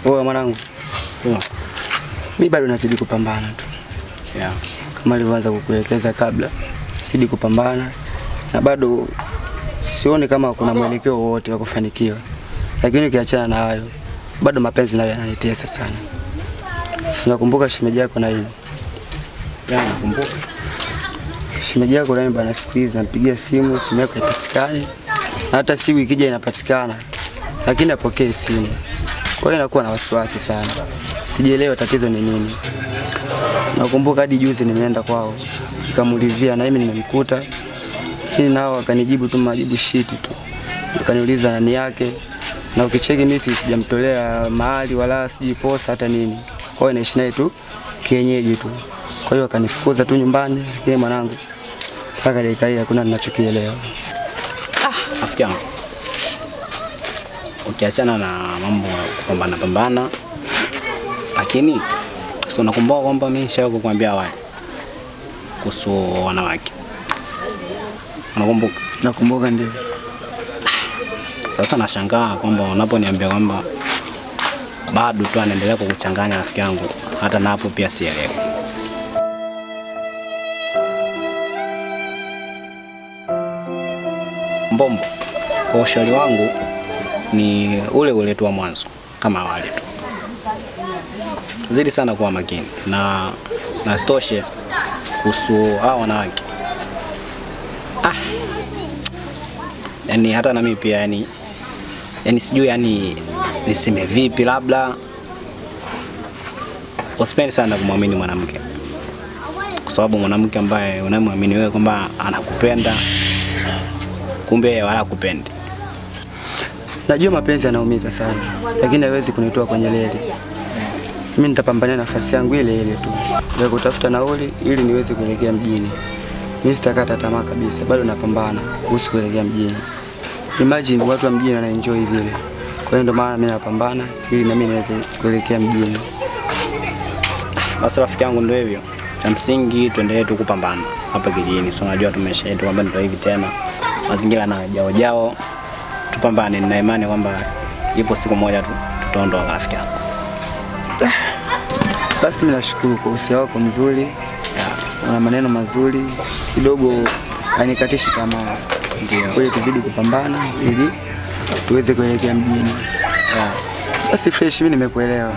Wewe mwanangu. Mimi bado nazidi kupambana tu. Kama nilivyoanza kukuelekeza kabla, zidi kupambana na bado sioni kama kuna mwelekeo wote wa kufanikiwa. Lakini ukiachana na hayo, bado mapenzi nayo yananitesa sana. Unakumbuka shemeji yako na hili? Nakumbuka. Shemeji yako na bana siku hizi nampigia simu yako haipatikani. Hata siku ikija inapatikana, lakini apokee simu. Kwa hiyo nakuwa na wasiwasi sana. Sijielewa tatizo ni nini. Nakumbuka hadi juzi nimeenda kwao, nikamuulizia na mimi nimemkuta. Lakini nao akanijibu tu majibu shiti tu. Akaniuliza nani yake. Na ukicheki mimi sijamtolea mahali wala sijiposa hata nini. Kwa hiyo naishi naye tu kienyeji tu. Kwa hiyo akanifukuza tu nyumbani. Yeye mwanangu mpaka dakika hii hakuna ninachokielewa. Rafiki yangu, ukiachana na mambo kupambana, lakini sio nakumbuka kwamba mimi nishawahi kukuambia wapi kuhusu wanawake. Unakumbuka? Nakumbuka ndio. Sasa nashangaa kwamba unaponiambia kwamba bado tu anaendelea kukuchanganya rafiki yangu, hata na hapo pia sielewi. Mbombo, kwa ushauri wangu ni ule tu wa mwanzo kama awali tu. Zidi sana kuwa makini na sitoshe kuhusu hao wanawake. Yaani hata na mimi pia yani sijui yani niseme vipi, labda usipende sana kumwamini mwanamke. Kwa sababu mwanamke ambaye unamwamini wewe kwamba anakupenda, kumbe yeye wala kupendi. Najua mapenzi yanaumiza sana, lakini haiwezi kunitoa kwenye leli. Mimi nitapambania nafasi yangu ile tu. Ndio kutafuta nauli ili niweze kuelekea mjini. Mimi sitakata tamaa kabisa, bado napambana kuhusu kuelekea mjini. Imagine watu wa mjini wanaenjoy vile. Kwa hiyo ndio maana mimi napambana ili na mimi niweze kuelekea mjini. Basi rafiki yangu, ndio hivyo. Cha msingi tuendelee tu kupambana hapa kijijini. Sio, unajua tumeshaenda kwamba ndio hivi tena. Mazingira na jao tupambane, na imani kwamba ipo siku moja tu tutaondoka rafiki yangu. Basi mimi nashukuru kwa usia wako mzuri. Una maneno mazuri kidogo, hanikatishi tamaa. Ndio. Ili tuzidi kupambana ili tuweze kuelekea mjini. Basi fresh, mimi nimekuelewa.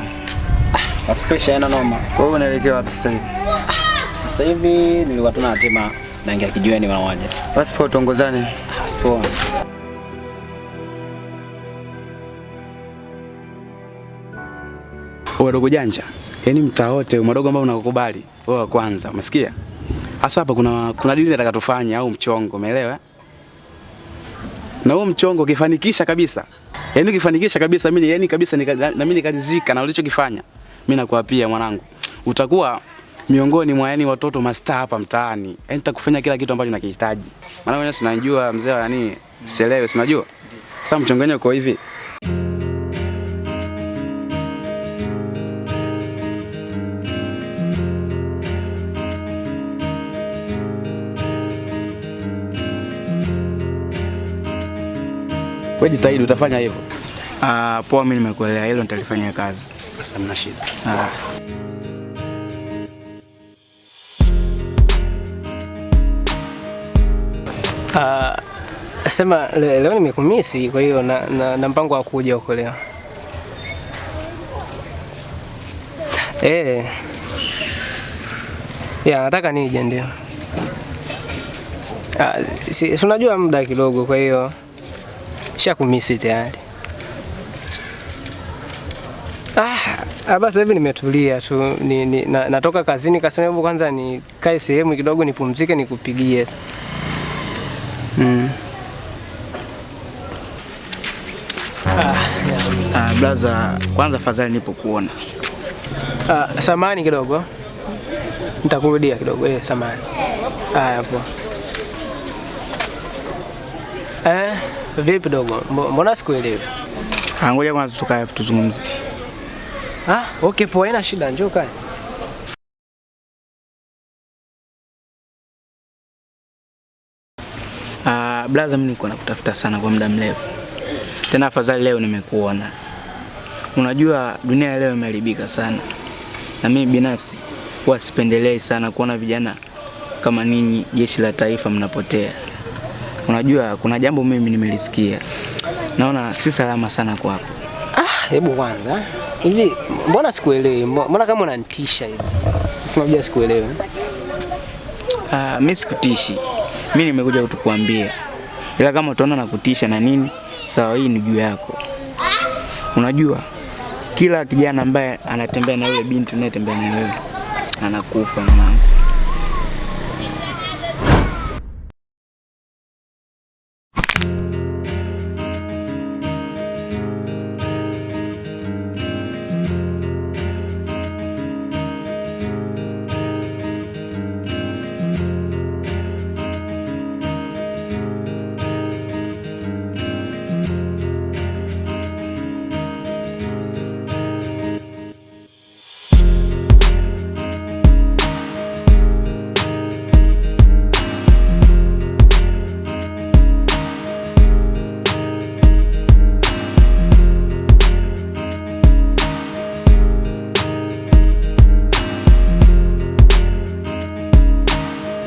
Basi fresh haina noma. Kwa hiyo unaelekea wapi sasa hivi? Sasa hivi nilikuwa tuna hatima naingia kijiweni mara moja. Basi poa, tuongozane. Poa. Wadogo janja, yaani mtaa wote madogo ambao unakukubali wewe wa kwanza, umesikia? Hasa hapa kuna dili nataka tufanye au mchongo, umeelewa? Na huo mchongo ukifanikisha kabisa, yaani ukifanikisha kabisa mimi yaani kabisa na mimi nikaridhika na ulichokifanya, mimi nakuapia mwanangu, utakuwa miongoni mwa yani watoto mastaa hapa mtaani. Yaani nitakufanya kila kitu ambacho unakihitaji. Maana wewe unajua mzee wa nani? Sielewi, unajua? Sasa mchongo wenyewe uko hivi. Wewe jitahidi utafanya hivyo. Poa, mimi nimekuelewa, hilo nitalifanyia kazi. Sasa mna shida. Sema leo nimekumisi, kwa hiyo na mpango wa kuja huko leo. Nataka nije ndio. Si unajua muda kidogo, kwa hiyo shakumisi tayari. Basi hivi nimetulia tu, natoka kazini kasema hebu kwanza nikae sehemu kidogo nipumzike nikupigie. Blaza, kwanza fadhali nipo kuona. Samani kidogo. Nitakurudia kidogo, samani. Poa. Vipi dogo? Mbona sikuelewi? Ngoja kwanza tukae tuzungumze. Okay, poa, haina shida, njoo kae. Blaza, mimi niko nakutafuta sana kwa muda mrefu. Tena afadhali leo nimekuona. Unajua dunia leo imeharibika sana. Na mimi binafsi huwa sipendelei sana kuona vijana kama ninyi jeshi la taifa mnapotea. Unajua kuna jambo mimi nimelisikia. Naona si salama sana kwako. Hebu kwanza. Hivi mbona sikuelewi? Mbona kama unanitisha hivi? Unajua sikuelewi. Mimi sikutishi. Mimi nimekuja kukuambia. Ila kama utaona nakutisha na nini, sawa, hii ni juu yako. Unajua kila kijana ambaye anatembea na yule binti unayetembea na wewe anakufa.